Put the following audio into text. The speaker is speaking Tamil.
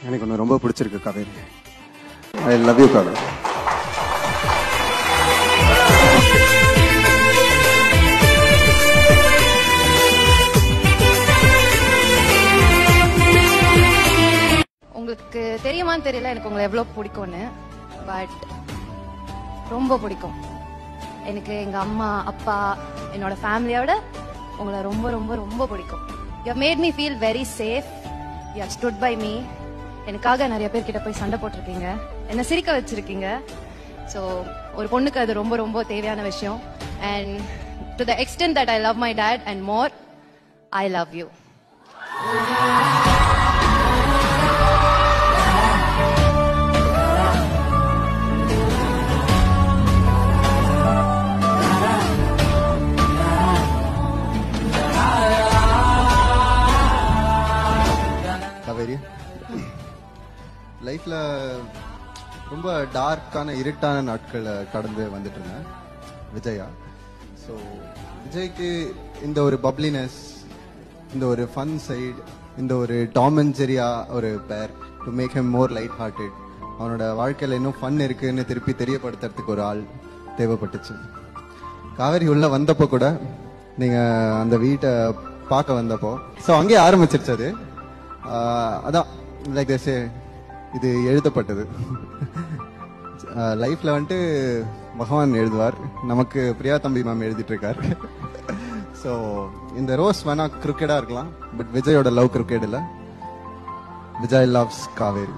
எனக்கு ஒன்று ரொம்ப பிடிச்சிருக்கு Kaveri. I love you Kaveri. உங்களுக்கு தெரியுமான்னு தெரியல எனக்கு உங்களை எவ்வளவு பிடிக்கும்னு. பட் ரொம்ப பிடிக்கும். எனக்கு எங்க அம்மா அப்பா என்னோட ஃபேமிலியோட உங்களை ரொம்ப ரொம்ப ரொம்ப பிடிக்கும். You have made me feel very safe. You have stood by me. எனக்காக நிறைய பேர் கிட்ட போய் சண்டை போட்டிருக்கீங்க, என்ன சிரிக்க வச்சிருக்கீங்க. ஸோ ஒரு பொண்ணுக்கு அது ரொம்ப ரொம்ப தேவையான விஷயம். And to the extent that I love my dot and more, I love you. Kaveri, லைஃப்ல ரொம்ப டார்க்கான இருட்டான நாட்களை கடந்து வந்துட்டு இருந்தேன் விஜயா. ஸோ விஜய்க்கு இந்த ஒரு பப்ளினஸ், இந்த ஒரு ஃபன் சைடு, இந்த ஒரு டாம் அண்ட் ஜெரியா ஒரு பேர் to make him more light hearted. அவனோட வாழ்க்கையில் இன்னும் ஃபன் இருக்குன்னு திருப்பி தெரியப்படுத்துறதுக்கு ஒரு ஆள் தேவைப்பட்டுச்சு. காவேரி உள்ள வந்தப்போ கூட, நீங்க அந்த வீட்டை பார்க்க வந்தப்போ, ஸோ அங்கேயே ஆரம்பிச்சிருச்சு அது. அதான் லைக் இது எழுதப்பட்டது. லைஃப்ல வந்துட்டு பகவான் எழுதுவார், நமக்கு பிரியா தம்பி மேம் எழுதிட்டு இருக்காரு. ஸோ இந்த ரோஸ் வேணா கிரிக்கெடா இருக்கலாம், பட் விஜயோட லவ் கிரிக்கெட் இல்லை. விஜய் லவ்ஸ் காவேரி.